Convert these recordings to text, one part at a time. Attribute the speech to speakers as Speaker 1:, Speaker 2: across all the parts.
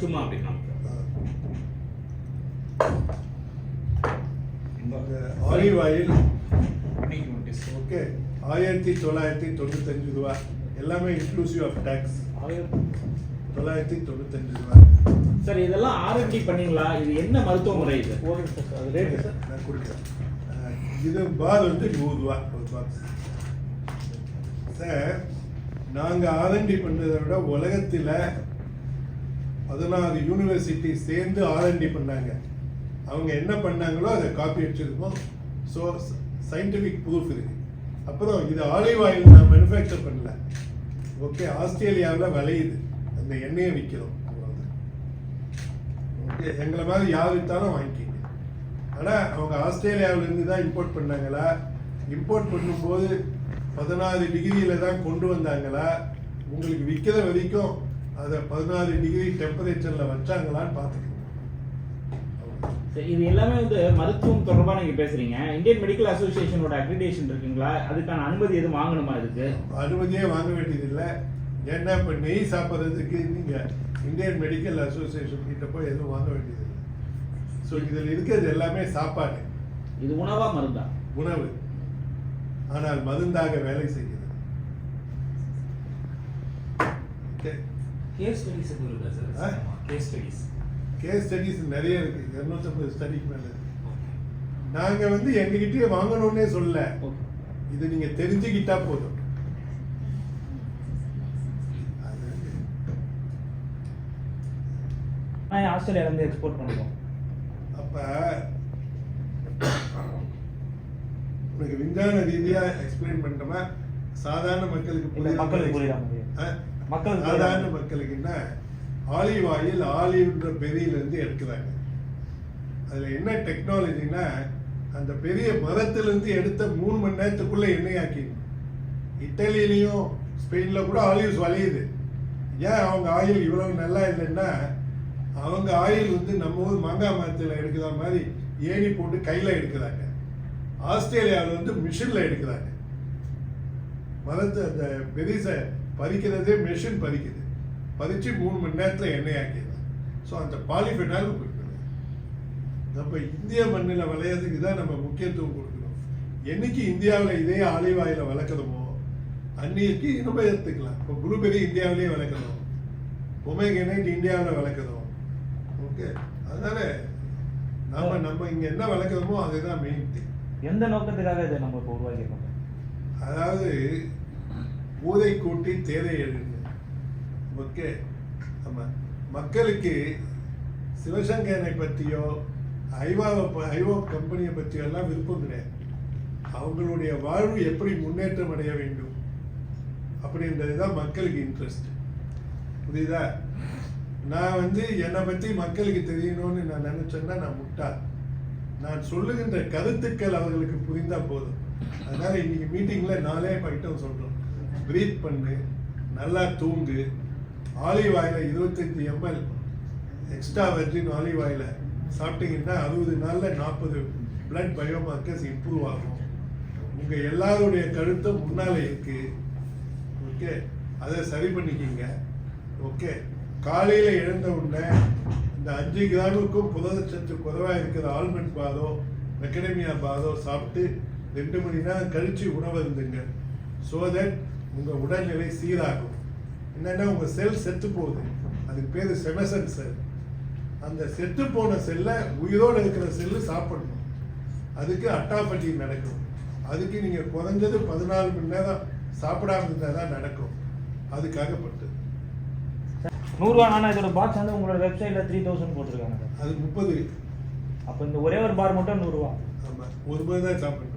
Speaker 1: சும்மா அப்படி
Speaker 2: olive oil okay 1995 ரூபா, எல்லாமே இன்க்ளூசிவ் ஆஃப் டேக்ஸ் 995 ரூபா.
Speaker 1: சார் இதெல்லாம் ஆர்என்டி பண்ணீங்களா? இது என்ன மருத்துவ முறை? இது
Speaker 2: ரேட்டு சார் நான் கொடுக்குறேன். இது பார் வந்து 100 ரூபா ஒரு பாக்ஸ் சார். நாங்கள் ஆர்என்டி பண்ணுறதை விட உலகத்தில் 16 யூனிவர்சிட்டி சேர்ந்து ஆர்என்டி பண்ணாங்க. அவங்க என்ன பண்ணாங்களோ அதை காப்பி அடிச்சிருக்கோம். ஸோ சயின்டிஃபிக் ப்ரூஃப் இருக்கு. அப்புறம் இது ஆலிவ் ஆயில் நான் மேனுஃபேக்சர் பண்ணல, ஓகே. ஆஸ்திரேலியாவில் விளையுது, அந்த எண்ணெயை விற்கிறோம். ஓகே, எங்களை மாதிரி யார் விற்றாலும் வாங்கிக்கிங்க. ஆனால் அவங்க ஆஸ்திரேலியாவிலேருந்து தான் இம்போர்ட் பண்ணாங்களா, இம்போர்ட் பண்ணும்போது 16 டிகிரியில் தான் கொண்டு வந்தாங்களா, உங்களுக்கு விற்கிற வரைக்கும் அதை 16 டிகிரி டெம்பரேச்சரில் வச்சாங்களான்னு பார்த்துக்கணும்.
Speaker 1: இது எல்லாமே வந்து மருத்துவம் தொடர்பாக நீங்கள் பேசுறீங்க. இந்தியன் மெடிக்கல் அசோசியேஷனோட அக்ரிடேஷன் இருக்குங்களா? அதுக்கான அனுமதி எதுவும் வாங்கணுமா? இதுக்கு
Speaker 2: அனுமதியே வாங்க வேண்டியதில்லை. ஏன்னா இப்போ நெய் சாப்பிட்றதுக்கு நீங்கள் இந்தியன் மெடிக்கல் அசோசியேஷன் கிட்ட போய் எதுவும் வாங்க வேண்டியதில்லை. ஸோ இதில் இருக்கிறது எல்லாமே சாப்பாடு.
Speaker 1: இது உணவா மருந்தா?
Speaker 2: உணவு, ஆனால் மருந்தாக வேலை செய்கிறது. கேஸ் ஸ்டடிஸ் நிறைய இருக்கு, 250 ஸ்டடிக்கு மேல இருக்கு. நாங்க வந்து எங்ககிட்டயே வாங்கணும்னே சொல்ல, இது நீங்க தெரிஞ்சுக்கிட்டா போதும்.
Speaker 1: ஆஸ்திரேலியால இருந்து எக்ஸ்போர்ட் பண்ணுவோம்.
Speaker 2: அப்ப உங்களுக்கு விஞ்ஞான ரீதியா எக்ஸ்பிளைன் பண்றோமா, சாதாரண மக்களுக்கு சாதாரண மக்களுக்குன்னா ஆலிவ் ஆயில் ஆலிவ்ன்ற பெரியிலேருந்து எடுக்கிறாங்க. அதில் என்ன டெக்னாலஜினா, அந்த பெரிய மரத்திலேருந்து எடுத்த 3 மணி நேரத்துக்குள்ளே எண்ணெய் ஆக்கிடணும். இட்டாலியிலையும் ஸ்பெயினில் கூட ஆலிவ்ஸ் விளையுது. ஏன் அவங்க ஆயில் இவ்வளவு நல்லா இல்லைன்னா, அவங்க ஆயில் வந்து நம்ம ஊர் மாங்காய் மரத்தில் எடுக்கிற மாதிரி ஏணி போட்டு கையில் எடுக்கிறாங்க. ஆஸ்திரேலியாவில் வந்து மிஷினில் எடுக்கிறாங்க. மரத்தை அந்த பெரிசை பறிக்கிறதே மிஷின் பறிக்குது, பறித்து 3 மணி நேரத்தில் எண்ணெய் ஆக்கிடுறாங்க. ஸோ அந்த பாலிஃபெனால் கொடுக்கணும். நம்ம இந்திய மண்ணில் விளையாதுக்கு தான் நம்ம முக்கியத்துவம் கொடுக்கணும். என்னைக்கு இந்தியாவில் இதே ஆலிவ் ஆயிலை வளர்க்குறோமோ அன்னைக்கு இனிமே எடுத்துக்கலாம். இப்போ ப்ளூபெரி இந்தியாவிலேயே வளர்க்கணும், ஒமேகனைட் இந்தியாவில் வளர்க்குறோம். ஓகே, அதனால நம்ம இங்கே என்ன வளர்க்குறோமோ அதுதான் மெயின் திங்.
Speaker 1: எந்த நோக்கத்துக்காக இதை நம்ம இப்போ உருவாக்கிருக்கோம்?
Speaker 2: அதாவது ஊதை கூட்டி தேதை எழுது. ஓகே, ஆமாம். மக்களுக்கு சிவசங்கரனை பற்றியோ ஐவோ கம்பெனியை பற்றியோ எல்லாம் விருப்பம் கிடையாது. அவங்களுடைய வாழ்வு எப்படி முன்னேற்றம் அடைய வேண்டும் அப்படின்றது தான் மக்களுக்கு இன்ட்ரெஸ்ட். புரியுதா? நான் வந்து என்னை பற்றி மக்களுக்கு தெரியணும்னு நான் நினச்சேன்னா நான் முட்டாள். நான் சொல்லுகின்ற கருத்துக்கள் அவர்களுக்கு புரிந்தால் போதும். அதனால இன்னைக்கு மீட்டிங்கில் 4 ஐட்டம் சொல்கிறோம். ப்ரீத் பண்ணு, நல்லா தூங்கு, ஆலிவ் ஆயிலை 25 ml எக்ஸ்ட்ரா வெர்ஜின் ஆலிவ் ஆயிலை சாப்பிட்டீங்கன்னா 60 நாளில் 40 பிளட் பயோமார்க்கர்ஸ் இம்ப்ரூவ் ஆகும். உங்கள் எல்லாருடைய கருத்தும் முன்னாலே இருக்கு. ஓகே, அதை சரி பண்ணிக்கிங்க. ஓகே, காலையில் எழுந்த உடனே இந்த 5 கிராமுக்கும் புரதச்சத்து குறைவாக இருக்கிற ஆல்மண்ட் பாதோ மெக்கடமியா பாதோ சாப்பிட்டு 2 மணி நேரம் கழித்து உணவு இருந்துங்க. ஸோ தட் உங்கள் உடல்நிலை சீராகும். என்னென்னா உங்கள் செல் செத்து போகுது, அதுக்கு பேர் செமசன் செல். அந்த செத்து போன செல்லை உயிரோடு இருக்கிற செல்லு சாப்பிடணும். அதுக்கு அட்டாபட்டி நடக்கும். அதுக்கு நீங்கள் குறைஞ்சது 14 மணி நேரம் சாப்பிடாம இருந்தால் தான் நடக்கும். அதுக்காகப்பட்டு
Speaker 1: 100 ரூபா. ஆனால் இதோட பாக்ஸ் வந்து உங்களோட வெப்சைட்டில் 3000 போட்டிருக்காங்க.
Speaker 2: அது 30.
Speaker 1: அப்போ இந்த ஒரே ஒரு பார் மட்டும் 100 ரூபா.
Speaker 2: ஆமாம், ஒரு பார் தான் சாப்பிடணும்.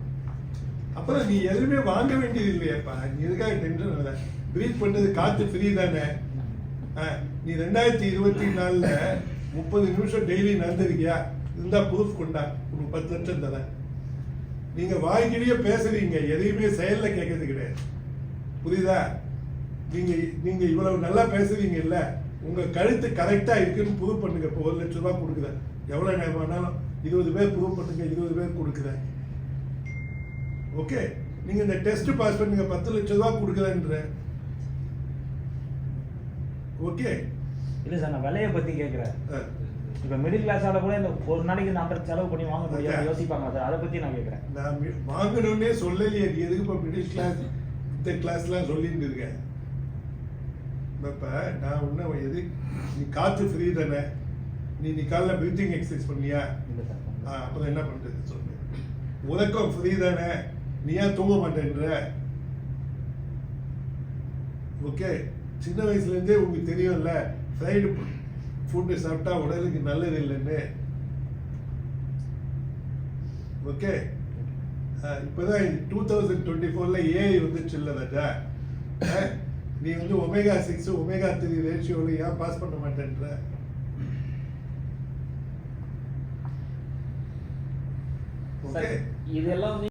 Speaker 2: அப்புறம் நீ எதுவுமே வாங்க வேண்டியது இல்லையாப்பா. நீ எதுக்காக டென்ஷன் வர? ப்ரீத் பண்ணுறது காற்று ஃப்ரீ தானே. நீ 2024 30 நிமிஷம் டெய்லி நடந்திருக்கியா? இருந்தால் ப்ரூஃப் கொண்டா, உங்களுக்கு 10 லட்சம் தரேன். நீங்கள் வாய்க்கிலேயே பேசுறீங்க, எதையுமே செயலில் கேட்கறது கிடையாது. புரியுதா? நீங்கள் இவ்வளவு நல்லா பேசுறீங்கல்ல, உங்கள் கழுத்து கரெக்டாக இருக்குன்னு ப்ரூவ் பண்ணுங்க. இப்போ 1 லட்ச ரூபா கொடுக்குறேன், எவ்வளோ நேரம் வேணாலும் 20 பேர் ப்ரூவ் பண்ணுங்க, 20 பேர் கொடுக்குறேன். ஓகே, நீங்கள் இந்த டெஸ்ட் பாஸ் பண்ணுங்க, 10 லட்ச ரூபா கொடுக்குறேன்ற. ஓகே,
Speaker 1: இல்ல சார், நான் விலையை பத்தி கேட்கிறேன். இப்ப மிடில் கிளாஸால கூட இந்த ஒரு நாளைக்கு 100 செலவு பண்ணி வாங்க முடியாது யோசிப்பாங்க சார். அதை பத்தி நான் கேட்கிறேன்.
Speaker 2: நான் வாங்கணும்னே சொல்லலையே, நீ எதுக்கு இப்போ மிடில் கிளாஸ் இந்த கிளாஸ்லாம் சொல்லிட்டு இருக்கேன். இப்போ நான் இன்னும் எது, நீ காற்று ஃப்ரீ தானே, நீ காலைல ப்ரீத்திங் எக்ஸசைஸ் பண்ணியா?
Speaker 1: இல்ல சார்.
Speaker 2: அப்புறம் என்ன பண்ணுறது சொல்லு. உனக்கும் ஃப்ரீ தானே, நீ ஏன் தூங்க மாட்டேன்ற? ஓகே, சின்ன வயசுலேருந்தே உங்களுக்கு தெரியும்ல ஃப்ரைடு ஃபுட்டு சாப்பிட்டா உடலுக்கு நல்லது இல்லைன்னு. ஓகே, இப்போதான் 2024 ஏஐ வந்துச்சு இல்லை ராஜா. நீ வந்து omega-6 omega-3 ரேஷியோவில் ஏன் பாஸ் பண்ண மாட்டேன்ற?
Speaker 1: இதெல்லாம்